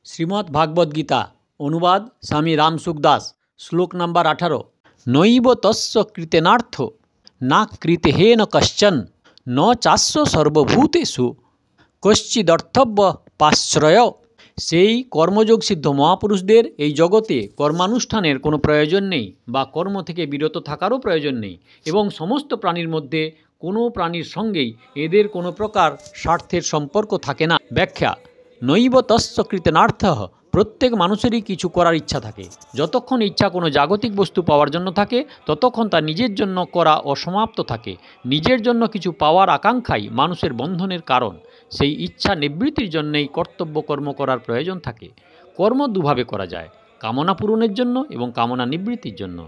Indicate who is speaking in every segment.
Speaker 1: শ্রীমদ্ ভাগবত গীতা অনুবাদ স্বামী রামসুখ দাস। শ্লোক নাম্বার 18। নৈব তস্য কৃতেনার্থ না কৃতেহেন কশ্চন ন চাস্য সর্বভূতেষু কশ্চিদর্থব্য পাশ্রয়। সেই কর্মযোগ সিদ্ধ মহাপুরুষদের এই জগতে কর্মানুষ্ঠানের কোনো প্রয়োজন নেই বা কর্ম থেকে বিরত থাকারও প্রয়োজন নেই, এবং সমস্ত প্রাণীর মধ্যে কোনো প্রাণীর সঙ্গেই এদের কোনো প্রকার স্বার্থের সম্পর্ক থাকে না। ব্যাখ্যা: নৈব তস্য কৃতেনার্থ, প্রত্যেক মানুষেরই কিছু করার ইচ্ছা থাকে। যতক্ষণ ইচ্ছা কোনো জাগতিক বস্তু পাওয়ার জন্য থাকে ততক্ষণ তা নিজের জন্য করা অসমাপ্ত থাকে। নিজের জন্য কিছু পাওয়ার আকাঙ্ক্ষাই মানুষের বন্ধনের কারণ। সেই ইচ্ছা নিবৃত্তির জন্যই কর্তব্য কর্ম করার প্রয়োজন থাকে। কর্ম দুভাবে করা যায়, কামনা পূরণের জন্য এবং কামনা নিবৃত্তির জন্য।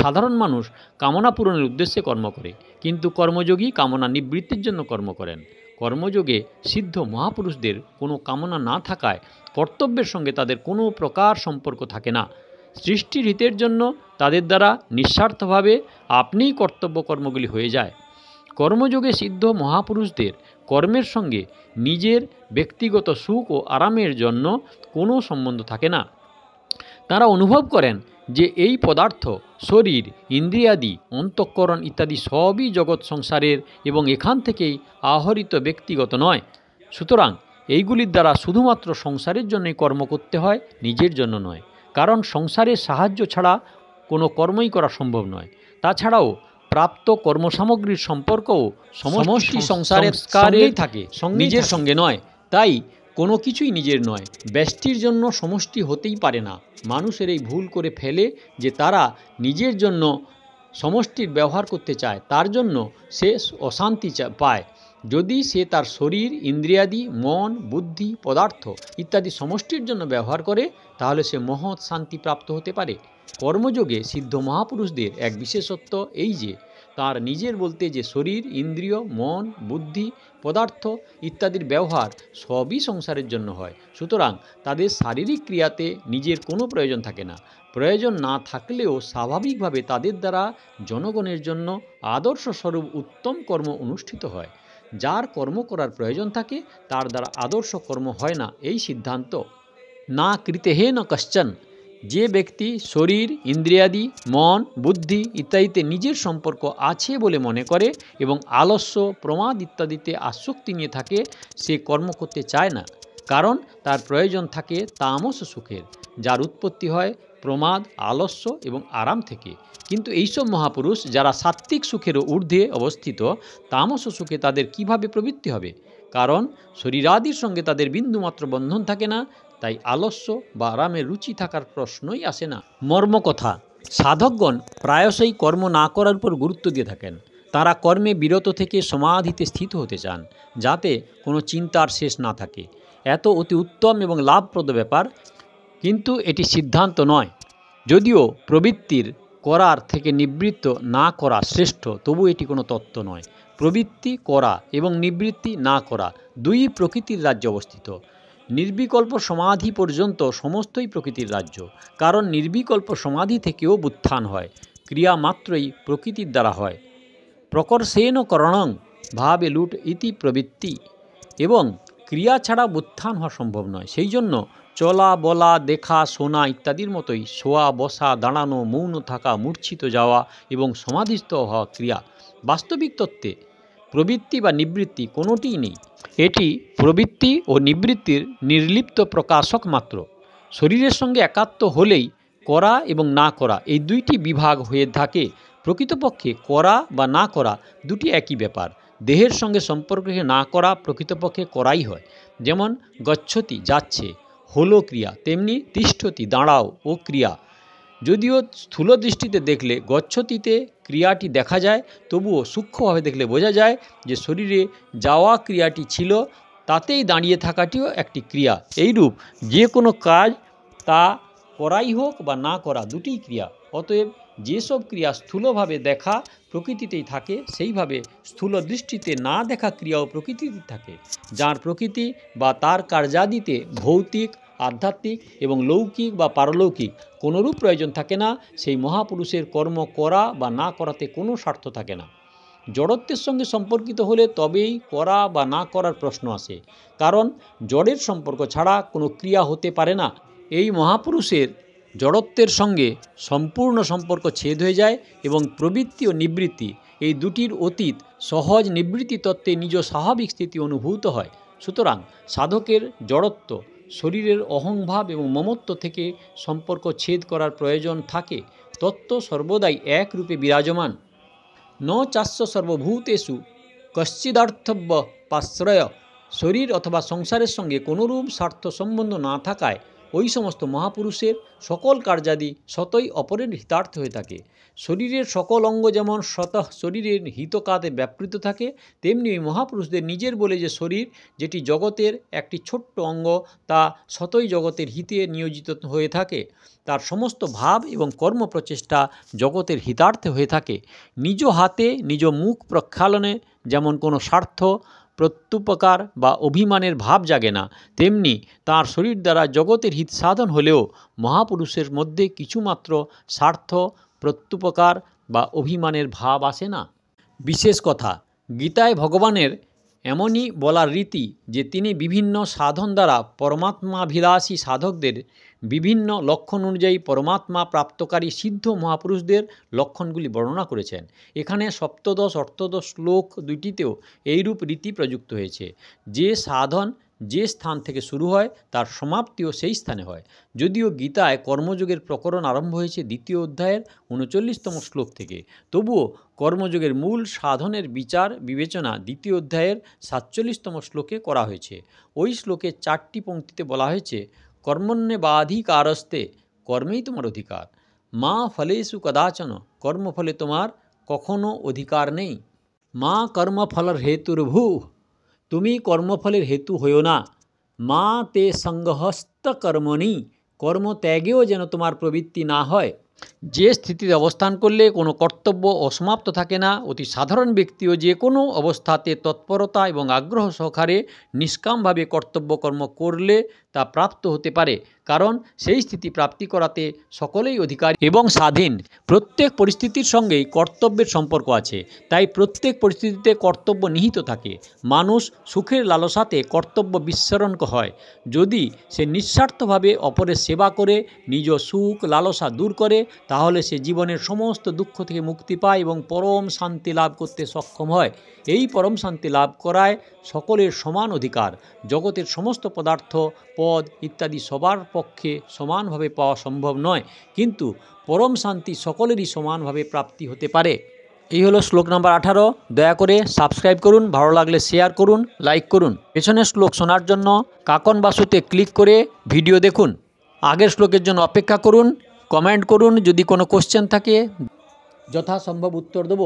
Speaker 1: সাধারণ মানুষ কামনা পূরণের উদ্দেশ্যে কর্ম করে, কিন্তু কর্মযোগী কামনা নিবৃত্তির জন্য কর্ম করেন। কর্মযোগে সিদ্ধ মহাপুরুষদের কোনো কামনা না থাকায় কর্তব্যের সঙ্গে তাদের কোনো প্রকার সম্পর্ক থাকে না। সৃষ্টির হিতের জন্য তাদের দ্বারা নিঃস্বার্থভাবে আপনিই কর্তব্য কর্মগুলি হয়ে যায়। কর্মযোগে সিদ্ধ মহাপুরুষদের কর্মের সঙ্গে নিজের ব্যক্তিগত সুখ ও আরামের জন্য কোনো সম্বন্ধ থাকে না। তারা অনুভব করেন যে এই পদার্থ, শরীর, ইন্দ্রিয়াদি, অন্তঃকরণ ইত্যাদি সবই জগৎ সংসারের এবং এখান থেকেই আহরিত, ব্যক্তিগত নয়। সুতরাং এইগুলির দ্বারা শুধুমাত্র সংসারের জন্যই কর্ম করতে হয়, নিজের জন্য নয়। কারণ সংসারের সাহায্য ছাড়া কোনো কর্মই করা সম্ভব নয়। তাছাড়াও প্রাপ্ত কর্মসামগ্রীর সম্পর্কও সমষ্টি সংসারের কারেই থাকে, নিজের সঙ্গে নয়। তাই কোনো কিছুই নিজের নয়। ব্যষ্টির জন্য সমষ্টি হতেই পারে না। মানুষের এই ভুল করে ফেলে যে তারা নিজের জন্য সমষ্টির ব্যবহার করতে চায়, তার জন্য সে অশান্তি পায়। যদি সে তার শরীর, ইন্দ্রিয়াদি, মন, বুদ্ধি, পদার্থ ইত্যাদি সমষ্টির জন্য ব্যবহার করে, তাহলে সে মহৎ শান্তি প্রাপ্ত হতে পারে। কর্মযোগে সিদ্ধ মহাপুরুষদের এক বিশেষত্ব এই যে তার নিজের বলতে যে শরীর, ইন্দ্রিয়, মন, বুদ্ধি, পদার্থ ইত্যাদির ব্যবহার সবই সংসারের জন্য হয়। সুতরাং তাদের শারীরিক ক্রিয়াতে নিজের কোনো প্রয়োজন থাকে না। প্রয়োজন না থাকলেও স্বাভাবিকভাবে তাদের দ্বারা জনগণের জন্য আদর্শস্বরূপ উত্তম কর্ম অনুষ্ঠিত হয়। যার কর্ম করার প্রয়োজন থাকে তার দ্বারা আদর্শ কর্ম হয় না, এই সিদ্ধান্ত। না কৃতেহেন কশ্চন, যে ব্যক্তি শরীর, ইন্দ্রিয়াদি, মন, বুদ্ধি ইত্যাদিতে নিজের সম্পর্ক আছে বলে মনে করে এবং আলস্য, প্রমাদ ইত্যাদিতে আসক্তি নিয়ে থাকে, সে কর্ম করতে চায় না। কারণ তার প্রয়োজন থাকে তামস সুখের, যার উৎপত্তি হয় প্রমাদ, আলস্য এবং আরাম থেকে। কিন্তু এইসব মহাপুরুষ যারা সাত্ত্বিক সুখেরও ঊর্ধ্বে অবস্থিত, তামস সুখে তাদের কিভাবে প্রবৃত্তি হবে? কারণ শরীরাদির সঙ্গে তাদের বিন্দুমাত্র বন্ধন থাকে না। তাই আলস্য বা আরামের রুচি থাকার প্রশ্নই আসে না। মর্মকথা: সাধকগণ প্রায়শই কর্ম না করার উপর গুরুত্ব দিয়ে থাকেন। তারা কর্মে বিরত থেকে সমাধিতে স্থিত হতে চান, যাতে কোনো চিন্তার শেষ না থাকে। এত অতি উত্তম এবং লাভপ্রদ ব্যাপার, কিন্তু এটি সিদ্ধান্ত নয়। যদিও প্রবৃত্তির করার থেকে নিবৃত্ত না করা শ্রেষ্ঠ, তবু এটি কোনো তত্ত্ব নয়। প্রবৃত্তি করা এবং নিবৃত্তি না করা দুই প্রকৃতির রাজ্যে অবস্থিত। নির্বিকল্প সমাধি পর্যন্ত সমস্তই প্রকৃতির রাজ্য। কারণ নির্বিকল্প সমাধি থেকেও বুত্থান হয়, ক্রিয়া মাত্রই প্রকৃতির দ্বারা হয়। প্রকর্ষেণ করণং ভাবে লুট ইতি প্রবৃত্তি, এবং ক্রিয়া ছাড়া বুত্থান হওয়া সম্ভব নয়। সেই জন্য চলা, বলা, দেখা, শোনা ইত্যাদির মতোই শোয়া, বসা, দাঁড়ানো, মৌন থাকা, মূর্ছিত যাওয়া এবং সমাধিস্থ হওয়া ক্রিয়া। বাস্তবিক তত্ত্বে প্রবৃত্তি বা নিবৃত্তি কোনোটিই নেই। এটি প্রবৃত্তি ও নিবৃত্তির নির্লিপ্ত প্রকাশক মাত্র। শরীরের সঙ্গে একাত্ম হলেই করা এবং না করা এই দুইটি বিভাগ হয়ে থাকে। প্রকৃতপক্ষে করা বা না করা দুটি একই ব্যাপার। দেহের সঙ্গে সম্পর্ক রেখে না করা প্রকৃতপক্ষে করাই হয়। যেমন গচ্ছতি, যাচ্ছে, হলো ক্রিয়া, তেমনি তিষ্ঠতি, দাঁড়াও ও ক্রিয়া। যদিও স্থূল দৃষ্টিতে দেখলে গচ্ছতিতে ক্রিয়াটি দেখা যায়, তবুও সূক্ষ্মভাবে দেখলে বোঝা যায় যে শরীরে যাওয়া ক্রিয়াটি ছিল, তাতেই দাঁড়িয়ে থাকাটিও একটি ক্রিয়া। এইরূপ যে কোনো কাজ, তা করাই হোক বা না করা, দুটিই ক্রিয়া। অতএব যেসব ক্রিয়া স্থূলভাবে দেখা প্রকৃতিতেই থাকে, সেইভাবে স্থূল দৃষ্টিতে না দেখা ক্রিয়াও প্রকৃতিতে থাকে। যার প্রকৃতি বা তার কার্যাদিতে ভৌতিক, আধ্যাত্মিক এবং লৌকিক বা পারলৌকিক কোনোরূপ প্রয়োজন থাকে না, সেই মহাপুরুষের কর্ম করা বা না করাতে কোনো স্বার্থ থাকে না। জড়ত্বের সঙ্গে সম্পর্কিত হলে তবেই করা বা না করার প্রশ্ন আসে, কারণ জড়ের সম্পর্ক ছাড়া কোনো ক্রিয়া হতে পারে না। এই মহাপুরুষের জড়ত্বের সঙ্গে সম্পূর্ণ সম্পর্ক ছেদ হয়ে যায় এবং প্রবৃত্তি ও নিবৃত্তি এই দুটির অতীত সহজ নিবৃত্তি তত্ত্বে নিজ স্বাভাবিক স্থিতি অনুভূত হয়। সুতরাং সাধকের জড়ত্ব, শরীরের অহংভাব এবং মমত্ব থেকে সম্পর্ক ছেদ করার প্রয়োজন থাকে। তত্ত্ব সর্বদাই একরূপে বিরাজমান। ন চাস্য সর্বভূতেষু কশ্চিদর্থব্য পাশ্রয়। শরীর অথবা সংসারের সঙ্গে কোনোরূপ স্বার্থ সম্বন্ধ না থাকায় ওই সমস্ত মহাপুরুষের সকল কার্যাদি স্বতই অপরের হিতার্থ হয়ে থাকে। শরীরের সকল অঙ্গ যেমন স্বতঃ শরীরের হিতকাতে ব্যাপৃত থাকে, তেমনি ওই মহাপুরুষদের নিজের বলে যে শরীর, যেটি জগতের একটি ছোট্ট অঙ্গ, তা স্বতই জগতের হিতে নিয়োজিত হয়ে থাকে। তার সমস্ত ভাব এবং কর্ম প্রচেষ্টা জগতের হিতার্থে হয়ে থাকে। নিজ হাতে নিজ মুখ প্রক্ষালনে যেমন কোনো স্বার্থ, প্রত্যুপকার বা অভিমানের ভাব জাগে না, তেমনি তার শরীর দ্বারা জগতের হিত সাধন হলেও মহাপুরুষের মধ্যে কিছুমাত্র স্বার্থ, প্রত্যুপকার বা অভিমানের ভাব আসে না। বিশেষ কথা, গীতায় ভগবানের এমনই বলার রীতি যে তিনি বিভিন্ন সাধন দ্বারা পরমাত্মাভিলাষী সাধকদের বিভিন্ন লক্ষণ অনুযায়ী পরমাত্মা প্রাপ্তকারী সিদ্ধ মহাপুরুষদের লক্ষণগুলি বর্ণনা করেছেন। এখানে সপ্তদশ অষ্টাদশ শ্লোক দুইটিতেও এইরূপ রীতি প্রযুক্ত হয়েছে। যে সাধন যে স্থান থেকে শুরু হয় তার সমাপ্তিও সেই স্থানে হয়। যদিও গীতায় কর্মযোগের প্রকরণ আরম্ভ হয়েছে 2য় অধ্যায়ের 39তম শ্লোক থেকে, তবুও কর্মযোগের মূল সাধনের বিচার বিবেচনা 2য় অধ্যায়ের 47তম শ্লোকে করা হয়েছে। ওই শ্লোকে 4টি পংক্তিতে বলা হয়েছে, কর্মণ্যেবাধিকারস্তে, কর্মেই তোমার অধিকার। মা ফলেষু কদাচন, কর্মফলে তোমার কখনো অধিকার নেই। মা কর্মফলের হেতুর্ভূ, তুমি কর্মফলের হেতু হইও না। মা তে সঙ্গহস্ত কর্মণি, কর্মত্যাগেও যেন তোমার প্রবৃত্তি না হয়। যে স্থিতিতে অবস্থান করলে কোনো কর্তব্য অসমাপ্ত থাকে না, অতি সাধারণ ব্যক্তিও যে কোনো অবস্থাতে তৎপরতা এবং আগ্রহ সহকারে নিষ্কামভাবে কর্তব্য কর্ম করলে তা প্রাপ্ত হতে পারে, কারণ সেই স্থিতি প্রাপ্তি করাতে সকলেই অধিকারী এবং স্বাধীন। প্রত্যেক পরিস্থিতির সঙ্গেই কর্তব্যের সম্পর্ক আছে, তাই প্রত্যেক পরিস্থিতিতে কর্তব্য নিহিত থাকে। মানুষ সুখের লালসাতে কর্তব্য বিস্মরণ হয়। যদি সে নিঃস্বার্থভাবে অপরের সেবা করে নিজ সুখ লালসা দূর করে, তাহলে সে জীবনের সমস্ত দুঃখ থেকে মুক্তি পায় এবং পরম শান্তি লাভ করতে সক্ষম হয়। এই পরম শান্তি লাভ করায় সকলের সমান অধিকার। জগতের সমস্ত পদার্থ, পদ ইত্যাদি সবার পক্ষে সমানভাবে পাওয়া সম্ভব নয়, কিন্তু পরম শান্তি সকলেরই সমানভাবে প্রাপ্তি হতে পারে। এই হলো শ্লোক নাম্বার 18। দয়া করে সাবস্ক্রাইব করুন, ভালো লাগলে শেয়ার করুন, লাইক করুন। পেছনের শ্লোক শোনার জন্য কাকন বাসুতে ক্লিক করে ভিডিও দেখুন। আগের শ্লোকের জন্য অপেক্ষা করুন, কমেন্ট করুন। যদি কোনো কোশ্চেন থাকে যথাসম্ভব উত্তর দেব।